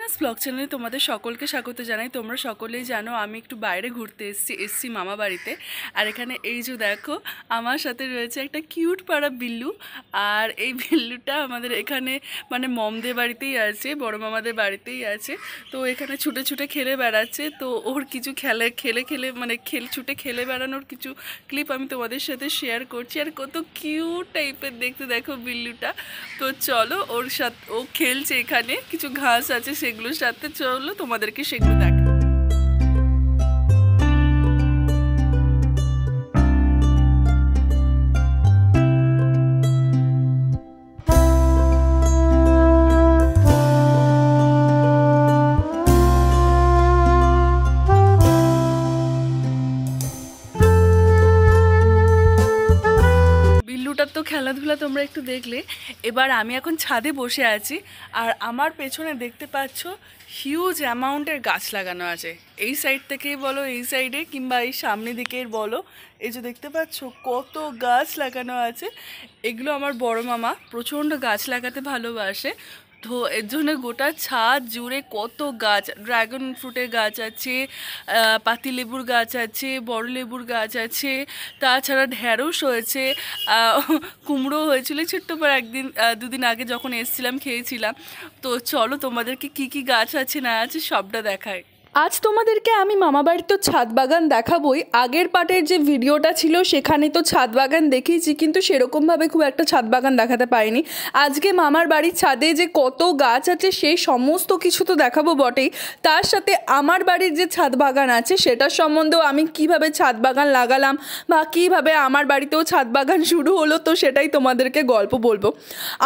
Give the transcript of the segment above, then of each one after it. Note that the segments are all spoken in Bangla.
মাস ব্লগ চ্যানেলে তোমাদের সকলকে স্বাগত জানাই। তোমরা সকলেই জানো আমি একটু বাইরে ঘুরতে এসেছি মামা বাড়িতে। আর এখানে এই যে দেখো আমার সাথে রয়েছে একটা কিউট পাড়া বিল্লু। আর এই বিল্লুটা আমাদের এখানে মানে মমদের বাড়িতেই আছে, বড় মামাদের বাড়িতেই আছে। তো এখানে ছুটে ছুটে খেলে বেড়াচ্ছে। তো ওর কিছু ছুটে খেলে বেড়ানোর কিছু ক্লিপ আমি তোমাদের সাথে শেয়ার করছি। আর কত কিউট টাইপের দেখতে দেখো বিল্লুটা। তো চলো ওর সাথে, ও খেলছে এখানে কিছু ঘাস আছে সেগুলোর সাথে, চলো তোমাদেরকে সেগুলো দেখা। বিল্লুটার তো খেলাধুলা তোমরা একটু দেখলে। এবার আমি এখন ছাদে বসে আছি আর আমার পেছনে দেখতে পাচ্ছ হিউজ অ্যামাউন্টের গাছ লাগানো আছে। এই সাইড থেকেই বলো, এই সাইডে কিংবা এই সামনে দিকেই বলো, এই যে দেখতে পাচ্ছ কত গাছ লাগানো আছে। এগুলো আমার বড় মামা প্রচণ্ড গাছ লাগাতে ভালোবাসে। তো এর জন্য গোটা ছাদ জুড়ে কত গাছ, ড্রাগন ফ্রুটের গাছ আছে, পাতিলেবুর গাছ আছে, বড় লেবুর গাছ আছে, তাছাড়া ঢ্যাঁড়স হয়েছে, কুমড়ো হয়েছিল ছোট্ট পর একদিন দুদিন আগে যখন এসেছিলাম খেয়েছিলাম। তো চলো তোমাদেরকে কি কি গাছ আছে না আছে সবটা দেখায়। আজ তোমাদেরকে আমি মামাবাড়ির তো ছাদ বাগান দেখাবই। আগের পার্টের যে ভিডিওটা ছিল সেখানে তো ছাদ বাগান দেখিয়েছি, কিন্তু সেরকমভাবে খুব একটা ছাদ বাগান দেখাতে পারিনি। আজকে মামার বাড়ির ছাদে যে কত গাছ আছে সেই সমস্ত কিছু তো দেখাবো বটেই, তার সাথে আমার বাড়ির যে ছাদ বাগান আছে সেটার সম্বন্ধেও আমি কিভাবে ছাদ বাগান লাগালাম বা কীভাবে আমার বাড়িতেও ছাদ বাগান শুরু হলো, তো সেটাই তোমাদেরকে গল্প বলবো।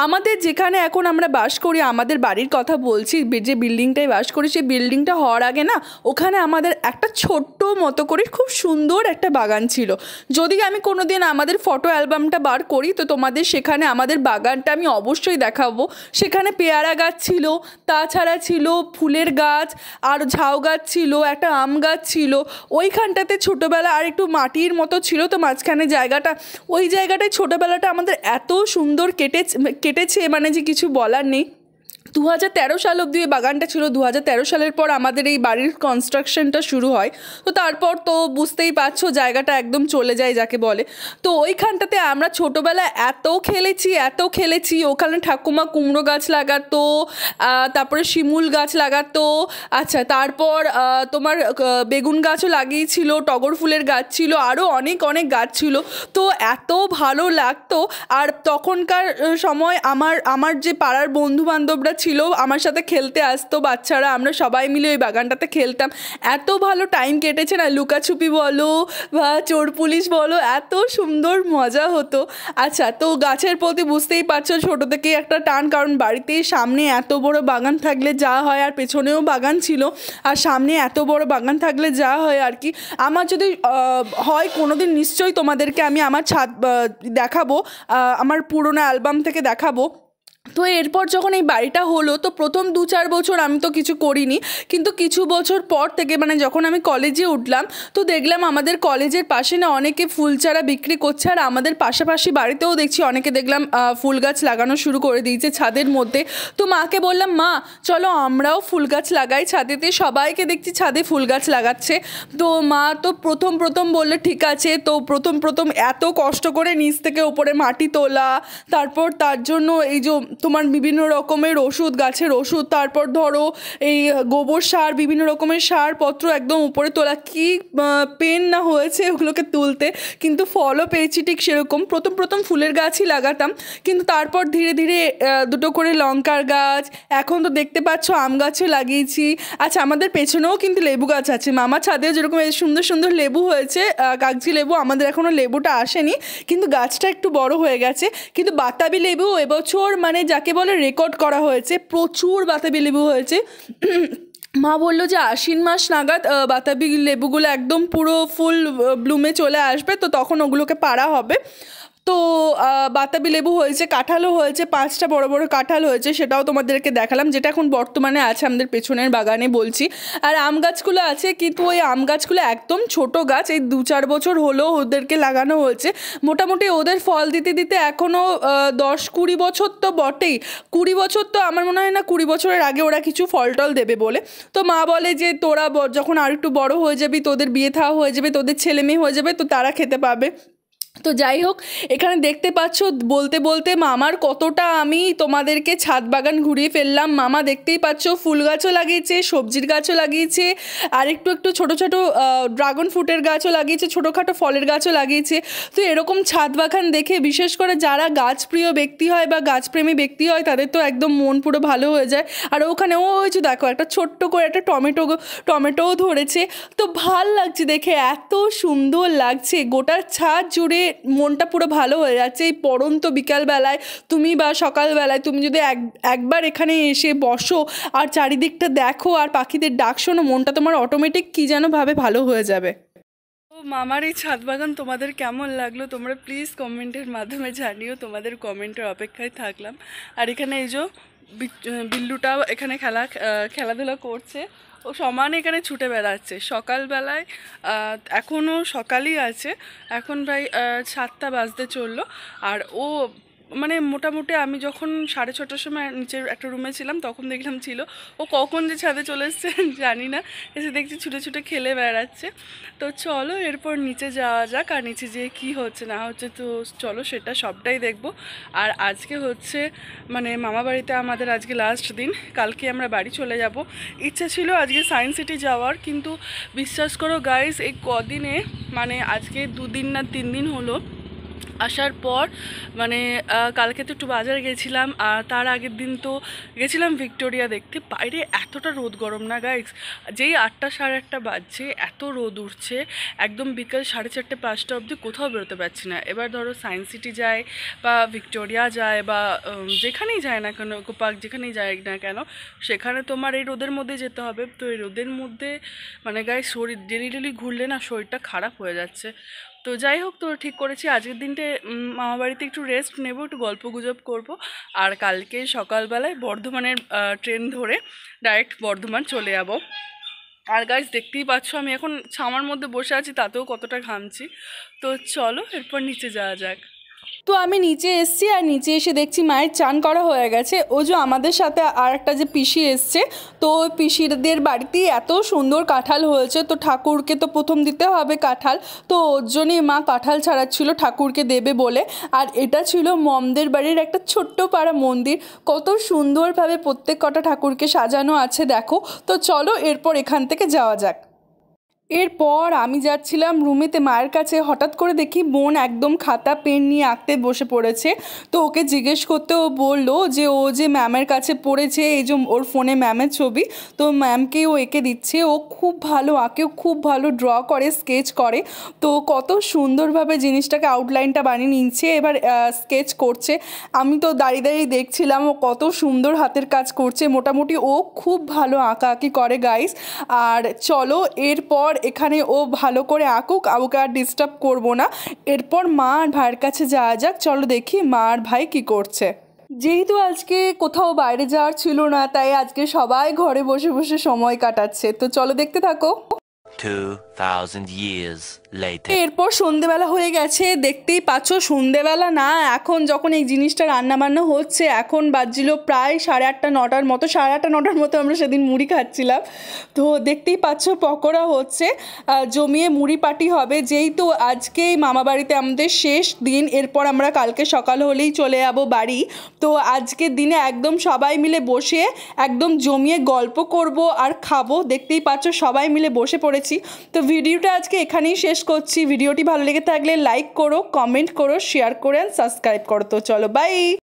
আমাদের যেখানে এখন আমরা বাস করি, আমাদের বাড়ির কথা বলছি, যে বিল্ডিংটায় বাস করি, সেই বিল্ডিংটা হওয়ার আগে না ওখানে আমাদের একটা ছোট্ট মতো করে খুব সুন্দর একটা বাগান ছিল। যদি আমি কোনোদিন আমাদের ফটো অ্যালবামটা বার করি তো তোমাদের সেখানে আমাদের বাগানটা আমি অবশ্যই দেখাবো। সেখানে পেয়ারা গাছ ছিল, তাছাড়া ছিল ফুলের গাছ, আর ঝাউ গাছ ছিল, একটা আম গাছ ছিল। ওইখানটাতে ছোটোবেলা আর একটু মাটির মতো ছিল, তো মাঝখানে জায়গাটা, ওই জায়গাটায় ছোটোবেলাটা আমাদের এত সুন্দর কেটেছে মানে যে কিছু বলার নেই। 2013 সাল অবধি এই বাগানটা ছিল। 2013 সালের পর আমাদের এই বাড়ির কনস্ট্রাকশনটা শুরু হয়। তো তারপর তো বুঝতেই পারছো জায়গাটা একদম চলে যায় যাকে বলে। তো ওইখানটাতে আমরা ছোটোবেলায় এত খেলেছি। ওখানে ঠাকুমা কুমড়ো গাছ লাগাতো, তারপরে শিমুল গাছ লাগাতো, আচ্ছা তারপর তোমার বেগুন গাছও লাগিয়েছিল, টগর ফুলের গাছ ছিল, আরও অনেক অনেক গাছ ছিল। তো এত ভালো লাগতো। আর তখনকার সময় আমার যে পাড়ার বন্ধু বান্ধবরা ছিল আমার সাথে খেলতে আসতো বাচ্চারা, আমরা সবাই মিলে ওই বাগানটাতে খেলতাম। এত ভালো টাইম কেটেছে না, লুকাছুপি বলো বা চোর পুলিশ বলো, এত সুন্দর মজা হতো। আচ্ছা, তো গাছের প্রতি বুঝতেই পারছো ছোটো থেকেই একটা টান, কারণ বাড়িতেই সামনে এত বড় বাগান থাকলে যা হয়, আর পেছনেও বাগান ছিল, আর সামনে এত বড় বাগান থাকলে যা হয় আর কি। আমার যদি হয় কোনোদিন নিশ্চয়ই তোমাদেরকে আমি আমার ছাদ দেখাবো, আমার পুরোনো অ্যালবাম থেকে দেখাবো। তো এরপর যখন এই বাড়িটা হলো তো প্রথম 2-4 বছর আমি তো কিছু করিনি, কিন্তু কিছু বছর পর থেকে মানে যখন আমি কলেজে উঠলাম তো দেখলাম আমাদের কলেজের পাশে না অনেকে ফুল চারা বিক্রি করছে। আর আমাদের পাশাপাশি বাড়িতেও দেখছি অনেকে দেখলাম ফুল গাছ লাগানো শুরু করে দিয়েছে ছাদের মধ্যে। তো মাকে বললাম, মা চলো আমরাও ফুল গাছ লাগাই ছাদেতে, সবাইকে দেখছি ছাদে ফুল গাছ লাগাচ্ছে। তো মা তো প্রথম বললে ঠিক আছে। তো প্রথম এত কষ্ট করে নিচ থেকে ওপরে মাটি তোলা, তারপর তার জন্য এই যে তোমার বিভিন্ন রকমের ওষুধ, গাছের ওষুধ, তারপর ধরো এই গোবর সার, বিভিন্ন রকমের সারপত্র একদম উপরে তোলা, কি পেন না হয়েছে ওগুলোকে তুলতে, কিন্তু ফলও পেয়েছি ঠিক সেরকম। প্রথম ফুলের গাছই লাগাতাম, কিন্তু তারপর ধীরে ধীরে দুটো করে লঙ্কার গাছ, এখন তো দেখতে পাচ্ছ আম গাছও লাগিয়েছি। আচ্ছা, আমাদের পেছনেও কিন্তু লেবু গাছ আছে। মামা ছাদে যেরকম এই সুন্দর সুন্দর লেবু হয়েছে, কাগজি লেবু, আমাদের এখনও লেবুটা আসেনি, কিন্তু গাছটা একটু বড় হয়ে গেছে। কিন্তু বাতাবি লেবু এবছর মানে যাকে বলে রেকর্ড করা হয়েছে, প্রচুর বাতাবি লেবু হয়েছে। মা বললো যে আশ্বিন মাস নাগাদ বাতাবি লেবুগুলো একদম পুরো ফুল ব্লুমে চলে আসবে, তো তখন ওগুলোকে পাড়া হবে। তো বাতাবি লেবু হয়েছে, কাঁঠালও হয়েছে, 5টা বড় বড় কাঁঠাল হয়েছে, সেটাও তোমাদেরকে দেখালাম, যেটা এখন বর্তমানে আছে আমাদের পেছনের বাগানে বলছি। আর আম গাছগুলো আছে, কিন্তু ওই আম গাছগুলো একদম ছোট গাছ, এই 2-4 বছর হলো ওদেরকে লাগানো হয়েছে। মোটামুটি ওদের ফল দিতে দিতে এখনও 10-20 বছর তো বটেই, 20 বছর তো আমার মনে হয় না 20 বছরের আগে ওরা কিছু ফল টল দেবে বলে। তো মা বলে যে তোরা যখন আর একটু বড় হয়ে যাবি, তোদের বিয়ে থাওয়া হয়ে যাবে, তোদের ছেলে মেয়ে হয়ে যাবে, তো তারা খেতে পাবে। তো যাই হোক, এখানে দেখতে পাচ্ছ বলতে বলতে মামার কতটা আমি তোমাদেরকে ছাদ বাগান ঘুরিয়ে ফেললাম। মামা দেখতেই পাচ্ছ ফুল গাছও লাগিয়েছে, সবজির গাছও লাগিয়েছে, আর একটু একটু ছোটো ছোটো ড্রাগন ফ্রুটের গাছও লাগিয়েছে, ছোটোখাটো ফলের গাছও লাগিয়েছে। তো এরকম ছাদ বাগান দেখে বিশেষ করে যারা গাছপ্রিয় ব্যক্তি হয় বা গাছপ্রেমী ব্যক্তি হয় তাদের তো একদম মন পুরো ভালো হয়ে যায়। আর ওখানে হয়েছে দেখো একটা ছোট্ট করে একটা টমেটোও ধরেছে। তো ভাল লাগছে দেখে, এত সুন্দর লাগছে, গোটা ছাদ জুড়ে মনটা পুরো ভালো হয়ে যাচ্ছে। এই পড়ন্ত বিকালবেলায় তুমি বা সকালবেলায় তুমি যদি একবার এখানে এসে বসো আর চারিদিকটা দেখো আর পাখিদের ডাক শোনো, মনটা তোমার অটোমেটিক কী যেন ভাবে ভালো হয়ে যাবে। তো মামার এই ছাদ বাগান তোমাদের কেমন লাগলো তোমরা প্লিজ কমেন্টের মাধ্যমে জানিও, তোমাদের কমেন্টের অপেক্ষায় থাকলাম। আর এখানে এই যে বিল্লুটাও এখানে খেলাধুলা করছে, ও সমানে এখানে ছুটে বেড়াচ্ছে। সকালবেলায় এখনও সকালই আছে, এখন প্রায় 7টা বাজতে চললো। আর ও মানে মোটামুটি আমি যখন 6:30টার সময় নিচের একটা রুমে ছিলাম তখন দেখলাম ছিল, ও কখন যে ছাদে চলে এসছে জানি না, এসে দেখছি ছুটে ছুটে খেলে বেড়াচ্ছে। তো চলো এরপর নিচে যাওয়া যাক, আর নিচে যেয়ে কী হচ্ছে না হচ্ছে তো চলো সেটা সবটাই দেখবো। আর আজকে হচ্ছে মানে মামা বাড়িতে আমাদের আজকে লাস্ট দিন, কালকে আমরা বাড়ি চলে যাব। ইচ্ছা ছিল আজকে সায়েন্স সিটি যাওয়ার, কিন্তু বিশ্বাস করো গাইস এই কদিনে মানে আজকে 2 দিন না 3 দিন হলো আসার পর মানে কালকে তো একটু বাজার গেছিলাম, আর তার আগের দিন তো গেছিলাম ভিক্টোরিয়া দেখতে। বাইরে এতটা রোদ গরম না গাইস, যেই 8টা 8:30 বাজছে এত রোদ উঠছে, একদম বিকাল 4:30-5টা অবধি কোথাও বেরোতে পারছি না। এবার ধরো সায়েন্স সিটি যায় বা ভিক্টোরিয়া যায় বা যেখানেই যায় না কেন, ইকো পার্ক যেখানেই যায় না কেন, সেখানে তোমার এই রোদের মধ্যে যেতে হবে। তো এই রোদের মধ্যে মানে গাইস শরীর ডেলি ঘুরলে না শরীরটা খারাপ হয়ে যাচ্ছে। তো যাই হোক, তো ঠিক করেছি আজকের দিনটা মামা বাড়িতে একটু রেস্ট নেব, একটু গল্প গুজব করবো, আর কালকে সকালবেলায় বর্ধমানের ট্রেন ধরে ডাইরেক্ট বর্ধমান চলে যাব। আর গাইস দেখতেই পাচ্ছ আমি এখন ছামার মধ্যে বসে আছি, তাতেও কতটা ঘামছি। তো চলো এরপর নিচে যাওয়া যাক। তো আমি নিচে এসেছি, আর নিচে এসে দেখছি মায়ের চান করা হয়ে গেছে। ও যে আমাদের সাথে আর একটা যে পিসি এসছে, তো ওই পিসিদের বাড়িতেই এত সুন্দর কাঁঠাল হয়েছে, তো ঠাকুরকে তো প্রথম দিতে হবে কাঁঠাল, তো ওর জন্যই মা কাঁঠাল ছাড়াচ্ছিল ঠাকুরকে দেবে বলে। আর এটা ছিল মমদের বাড়ির একটা ছোট্ট পাড়া মন্দির, কত সুন্দরভাবে প্রত্যেক কটা ঠাকুরকে সাজানো আছে দেখো। তো চলো এরপর এখান থেকে যাওয়া যাক। এরপর আমি যাচ্ছিলাম রুমেতে মায়ের কাছে, হঠাৎ করে দেখি বোন একদম খাতা পেন নিয়ে আঁকতে বসে পড়েছে। তো ওকে জিজ্ঞেস করতে ও বললো যে ও যে ম্যামের কাছে পড়েছে, এই যে ওর ফোনে ম্যামের ছবি, তো ম্যামকেই ও এঁকে দিচ্ছে। ও খুব ভালো আঁকে, খুব ভালো ড্র করে, স্কেচ করে, তো কত সুন্দরভাবে জিনিসটাকে আউটলাইনটা বানিয়ে নিচ্ছে, এবার স্কেচ করছে। আমি তো দাঁড়িয়ে দাঁড়িয়ে দেখছিলাম ও কত সুন্দর হাতের কাজ করছে। মোটামুটি ও খুব ভালো আঁকাআঁকি করে গাইস। আর চলো এরপর এখানে ও ভালো করে আঁকুক, ওকে আর ডিস্টার্ব করবো না। এরপর মা আর ভাইয়ের কাছে যাওয়া যাক, চলো দেখি মা আর ভাই কী করছে। যেহেতু আজকে কোথাও বাইরে যাওয়ার ছিল না, তাই আজকে সবাই ঘরে বসে বসে সময় কাটাচ্ছে, তো চলো দেখতে থাকো। 2000 years later. এরপর সন্ধেবেলা হয়ে গেছে, দেখতেই পাচ্ছ সন্ধেবেলা না, এখন যখন এই জিনিসটা রান্নাবান্না হচ্ছে এখন বাজছিল প্রায় 8:30 9টার মতো, 8:30 9টার মতো আমরা সেদিন মুড়ি খাচ্ছিলাম। তো দেখতেই পাচ্ছ পকোড়া হচ্ছে, জমিয়ে মুড়ি পাটি হবে। যেহেতু আজকেই মামা বাড়িতে আমাদের শেষ দিন, এরপর আমরা কালকে সকাল হলেই চলে যাব বাড়ি। তো আজকের দিনে একদম সবাই মিলে বসে একদম জমিয়ে গল্প করব আর খাবো। দেখতেই পাচ্ছ সবাই মিলে বসে পড়েছি। তো ভিডিওটা আজকে এখানেই শেষ করছি। ভিডিওটি ভালো লেগে থাকলে লাইক করো, কমেন্ট করো, শেয়ার করো, সাবস্ক্রাইব করো। তো চলো বাই।